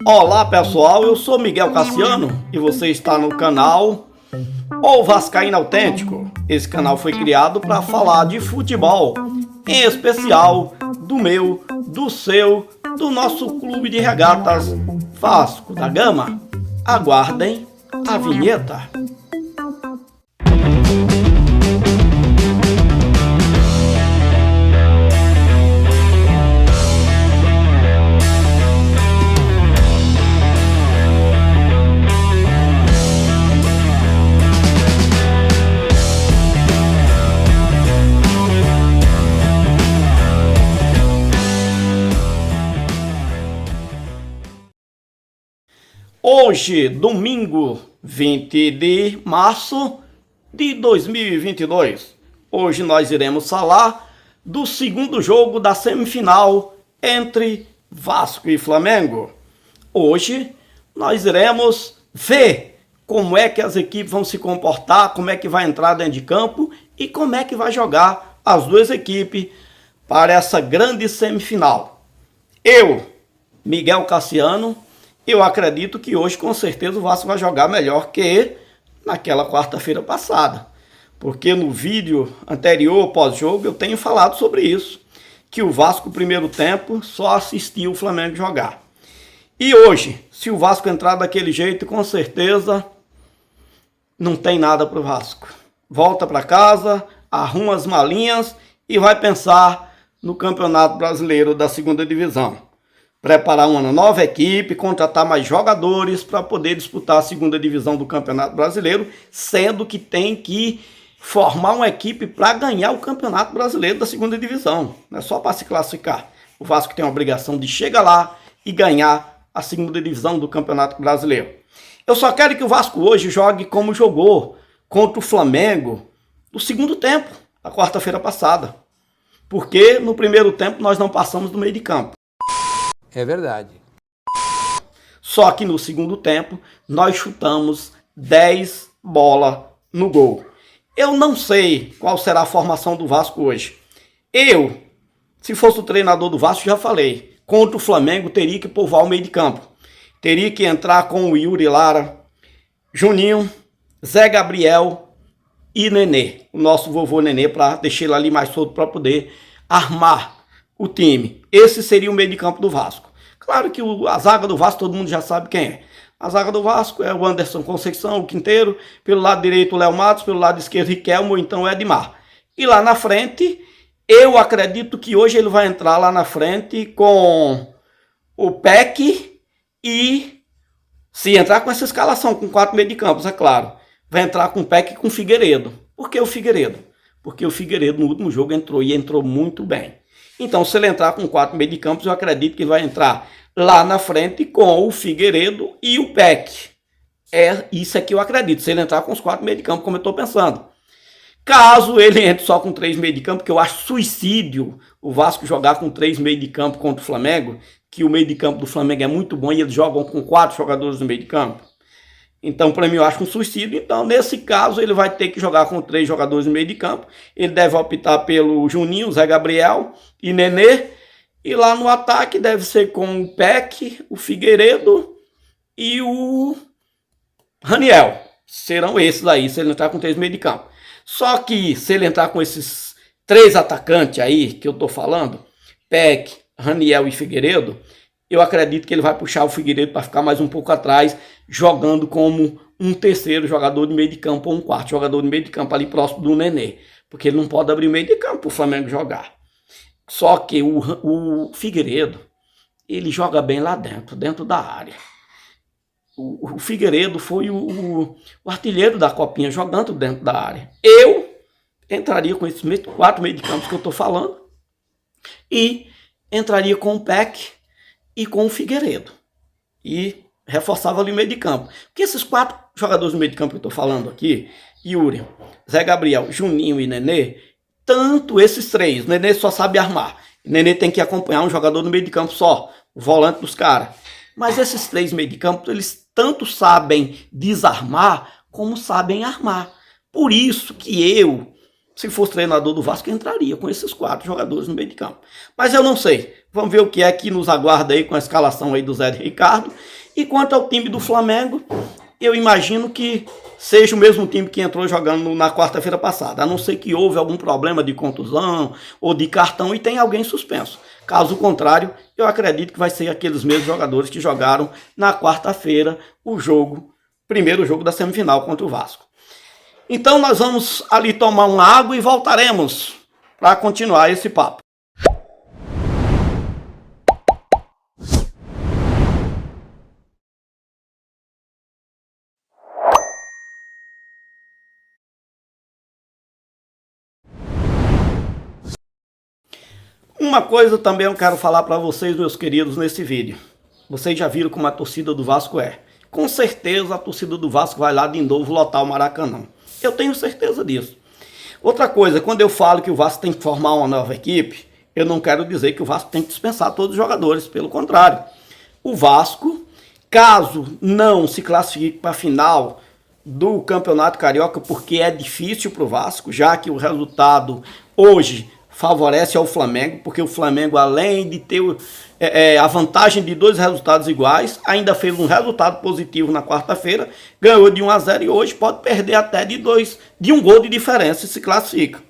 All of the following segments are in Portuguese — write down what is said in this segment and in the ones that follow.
Olá pessoal, eu sou Miguel Cassiano e você está no canal O Vascaíno Autêntico. Esse canal foi criado para falar de futebol, em especial do meu, do seu, do nosso clube de regatas Vasco da Gama. Aguardem a vinheta. Hoje, domingo 20 de março de 2022, hoje nós iremos falar do segundo jogo da semifinal entre Vasco e Flamengo. Hoje nós iremos ver como é que as equipes vão se comportar, como é que vai entrar dentro de campo e como é que vai jogar as duas equipes para essa grande semifinal. Eu, Miguel Cassiano, eu acredito que hoje, com certeza, o Vasco vai jogar melhor que naquela quarta-feira passada. Porque no vídeo anterior, pós-jogo, eu tenho falado sobre isso. Que o Vasco, no primeiro tempo, só assistia o Flamengo jogar. E hoje, se o Vasco entrar daquele jeito, com certeza, não tem nada para o Vasco. Volta para casa, arruma as malinhas e vai pensar no Campeonato Brasileiro da Segunda Divisão. Preparar uma nova equipe, contratar mais jogadores para poder disputar a segunda divisão do Campeonato Brasileiro, sendo que tem que formar uma equipe para ganhar o Campeonato Brasileiro da segunda divisão. Não é só para se classificar. O Vasco tem a obrigação de chegar lá e ganhar a segunda divisão do Campeonato Brasileiro. Eu só quero que o Vasco hoje jogue como jogou contra o Flamengo no segundo tempo, na quarta-feira passada. Porque no primeiro tempo nós não passamos do meio de campo. É verdade. Só que no segundo tempo, nós chutamos 10 bolas no gol. Eu não sei qual será a formação do Vasco hoje. Eu, se fosse o treinador do Vasco, já falei. Contra o Flamengo, teria que povoar o meio de campo. Teria que entrar com o Yuri Lara, Juninho, Zé Gabriel e Nenê. O nosso vovô Nenê, para deixar ele ali mais solto para poder armar o time. Esse seria o meio de campo do Vasco. Claro que a zaga do Vasco todo mundo já sabe quem é. A zaga do Vasco é o Anderson Conceição, o Quinteiro. Pelo lado direito o Léo Matos, pelo lado esquerdo Riquelme ou então o Edmar. E lá na frente, eu acredito que hoje ele vai entrar lá na frente com o Peck e, se entrar com essa escalação, com 4 meio de campos, é claro, vai entrar com o Peck e com o Figueiredo. Por que o Figueiredo? Porque o Figueiredo no último jogo entrou e entrou muito bem. Então, se ele entrar com 4 meio de campos, eu acredito que vai entrar lá na frente com o Figueiredo e o Peck. É isso que eu acredito, se ele entrar com os 4 meio de campo, como eu estou pensando. Caso ele entre só com 3 meio de campo, que eu acho suicídio o Vasco jogar com 3 meio de campo contra o Flamengo, que o meio de campo do Flamengo é muito bom e eles jogam com 4 jogadores no meio de campo. Então, para mim, eu acho um suicídio. Então, nesse caso, ele vai ter que jogar com 3 jogadores no meio de campo. Ele deve optar pelo Juninho, Zé Gabriel e Nenê. E lá no ataque deve ser com o Peck, o Figueiredo e o Raniel. Serão esses aí, se ele entrar com 3 meio de campo. Só que, se ele entrar com esses 3 atacantes aí que eu tô falando, Peck, Raniel e Figueiredo, eu acredito que ele vai puxar o Figueiredo para ficar mais um pouco atrás, jogando como um terceiro jogador de meio de campo ou um quarto jogador de meio de campo ali próximo do Nenê. Porque ele não pode abrir o meio de campo para o Flamengo jogar. Só que o Figueiredo, ele joga bem lá dentro da área. O Figueiredo foi o artilheiro da Copinha jogando dentro da área. Eu entraria com esses 4 meio de campos que eu estou falando e entraria com o Peck e com o Figueiredo. E reforçava ali o meio de campo. Porque esses 4 jogadores do meio de campo que eu estou falando aqui, Yuri, Zé Gabriel, Juninho e Nenê, tanto esses 3, o Nenê só sabe armar. O Nenê tem que acompanhar um jogador no meio de campo só, o volante dos caras. Mas esses 3 meio de campo, eles tanto sabem desarmar, como sabem armar. Por isso que eu se fosse treinador do Vasco, entraria com esses 4 jogadores no meio de campo. Mas eu não sei. Vamos ver o que é que nos aguarda aí com a escalação aí do Zé de Ricardo. E quanto ao time do Flamengo, eu imagino que seja o mesmo time que entrou jogando na quarta-feira passada, a não ser que houve algum problema de contusão ou de cartão e tem alguém suspenso. Caso contrário, eu acredito que vai ser aqueles mesmos jogadores que jogaram na quarta-feira primeiro jogo da semifinal contra o Vasco. Então nós vamos ali tomar uma água e voltaremos para continuar esse papo. Uma coisa também eu quero falar para vocês, meus queridos, nesse vídeo. Vocês já viram como a torcida do Vasco é. Com certeza a torcida do Vasco vai lá de novo lotar o Maracanã. Eu tenho certeza disso. Outra coisa, quando eu falo que o Vasco tem que formar uma nova equipe, eu não quero dizer que o Vasco tem que dispensar todos os jogadores. Pelo contrário, o Vasco, caso não se classifique para a final do Campeonato Carioca, porque é difícil para o Vasco, já que o resultado hoje favorece ao Flamengo, porque o Flamengo, além de ter a vantagem de 2 resultados iguais, ainda fez um resultado positivo na quarta-feira, ganhou de 1-0 e hoje pode perder até de 1 gol de diferença e se classifica.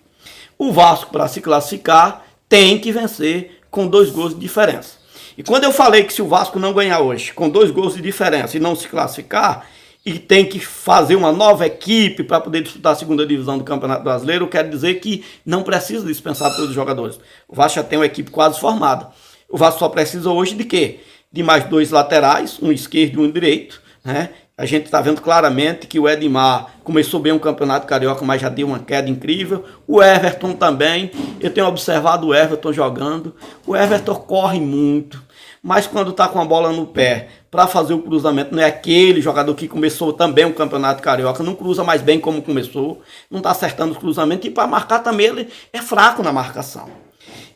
O Vasco, para se classificar, tem que vencer com 2 gols de diferença. E quando eu falei que se o Vasco não ganhar hoje com 2 gols de diferença e não se classificar, e tem que fazer uma nova equipe para poder disputar a segunda divisão do Campeonato Brasileiro, eu quero dizer que não precisa dispensar todos os jogadores. O Vasco já tem uma equipe quase formada. O Vasco só precisa hoje de quê? De mais 2 laterais, um esquerdo e um direito, né? A gente está vendo claramente que o Edmar começou bem o Campeonato Carioca, mas já deu uma queda incrível. O Everton também, eu tenho observado o Everton jogando. O Everton corre muito, mas quando está com a bola no pé para fazer o cruzamento, não é aquele jogador que começou também o Campeonato Carioca, não cruza mais bem como começou, não está acertando os cruzamentos, e para marcar também ele é fraco na marcação.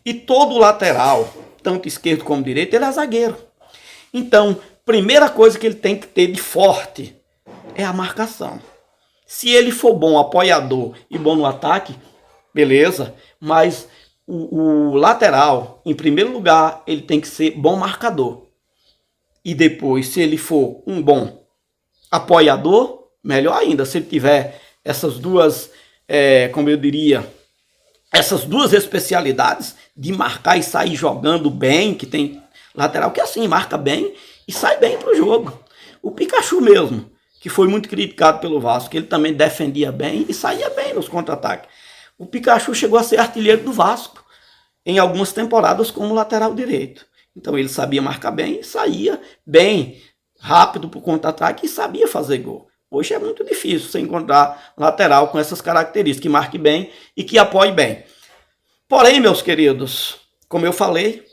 E todo lateral, tanto esquerdo como direito, ele é zagueiro. Então, primeira coisa que ele tem que ter de forte é a marcação. Se ele for bom apoiador e bom no ataque, beleza, mas o lateral, em primeiro lugar, ele tem que ser bom marcador. E depois, se ele for um bom apoiador, melhor ainda. Se ele tiver essas duas, como eu diria, essas duas especialidades de marcar e sair jogando bem, que tem lateral que assim, marca bem e sai bem para o jogo. O Pikachu mesmo, que foi muito criticado pelo Vasco, ele também defendia bem e saía bem nos contra-ataques. O Pikachu chegou a ser artilheiro do Vasco em algumas temporadas como lateral direito. Então ele sabia marcar bem, saía bem, rápido para o contra-ataque e sabia fazer gol. Hoje é muito difícil você encontrar lateral com essas características, que marque bem e que apoie bem. Porém, meus queridos, como eu falei,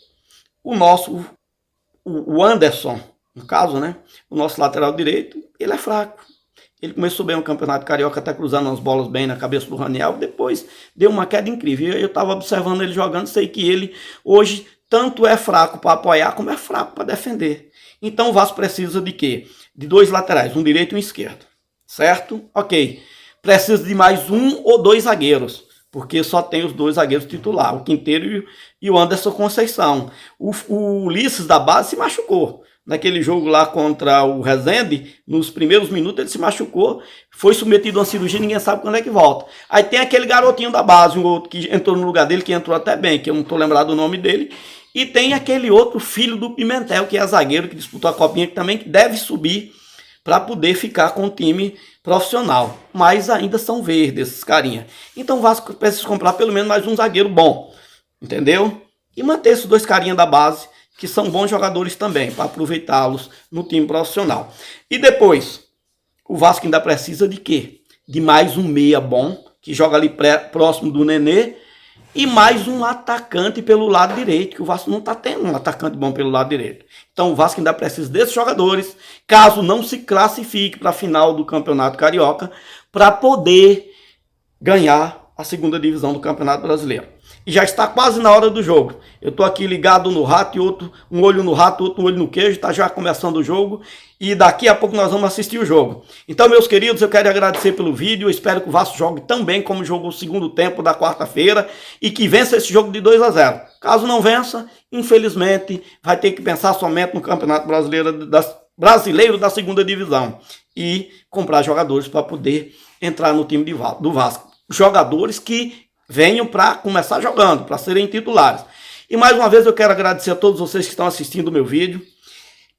o Anderson, no caso, né, o nosso lateral direito, ele é fraco. Ele começou bem o Campeonato Carioca, até cruzando as bolas bem na cabeça do Raniel, depois deu uma queda incrível. Eu estava observando ele jogando, sei que ele hoje tanto é fraco para apoiar como é fraco para defender. Então o Vasco precisa de quê? De 2 laterais, um direito e um esquerdo. Certo? Ok. Precisa de mais 1 ou 2 zagueiros, porque só tem os 2 zagueiros titulares, o Quinteiro e o Anderson Conceição. O Ulisses da base se machucou. Naquele jogo lá contra o Resende, nos primeiros minutos ele se machucou, foi submetido a uma cirurgia, ninguém sabe quando é que volta. Aí tem aquele garotinho da base, um outro que entrou no lugar dele, que entrou até bem, que eu não estou lembrado do nome dele. E tem aquele outro filho do Pimentel, que é zagueiro, que disputou a copinha, que também deve subir para poder ficar com o time profissional. Mas ainda são verdes esses carinha. Então o Vasco precisa comprar pelo menos mais um zagueiro bom, entendeu? E manter esses 2 carinha da base, que são bons jogadores também, para aproveitá-los no time profissional. E depois, o Vasco ainda precisa de quê? De mais um meia bom, que joga ali próximo do Nenê, e mais um atacante pelo lado direito, que o Vasco não está tendo um atacante bom pelo lado direito. Então o Vasco ainda precisa desses jogadores, caso não se classifique para a final do Campeonato Carioca, para poder ganhar a segunda divisão do Campeonato Brasileiro. e já está quase na hora do jogo. Eu estou aqui ligado no rato e outro, um olho no rato, outro olho no queijo, está já começando o jogo e daqui a pouco nós vamos assistir o jogo. Então, meus queridos, eu quero agradecer pelo vídeo, eu espero que o Vasco jogue tão bem como jogou o segundo tempo da quarta-feira e que vença esse jogo de 2-0. Caso não vença, infelizmente, vai ter que pensar somente no Campeonato Brasileiro da segunda divisão e comprar jogadores para poder entrar no time do Vasco. Jogadores que venham para começar jogando, para serem titulares. E mais uma vez eu quero agradecer a todos vocês que estão assistindo o meu vídeo.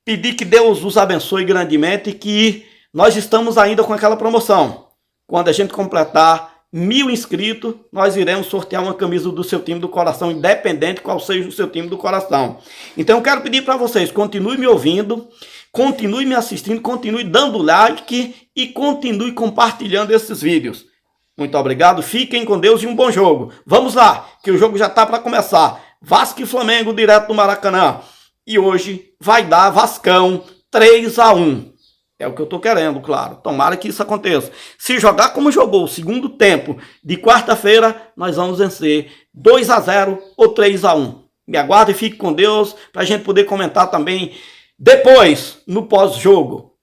Pedir que Deus os abençoe grandemente e que nós estamos ainda com aquela promoção. Quando a gente completar 1000 inscritos, nós iremos sortear uma camisa do seu time do coração, independente qual seja o seu time do coração. Então eu quero pedir para vocês, continue me ouvindo, continue me assistindo, continue dando like e continue compartilhando esses vídeos. Muito obrigado, fiquem com Deus e um bom jogo. Vamos lá, que o jogo já está para começar. Vasco e Flamengo direto do Maracanã. E hoje vai dar Vascão 3-1. É o que eu estou querendo, claro. Tomara que isso aconteça. Se jogar como jogou o segundo tempo de quarta-feira, nós vamos vencer 2-0 ou 3-1. Me aguarde e fique com Deus para a gente poder comentar também depois, no pós-jogo.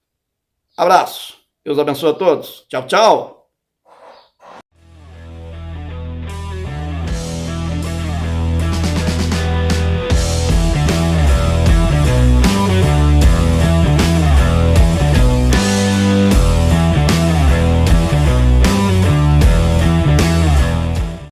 Abraço. Deus abençoe a todos. Tchau, tchau.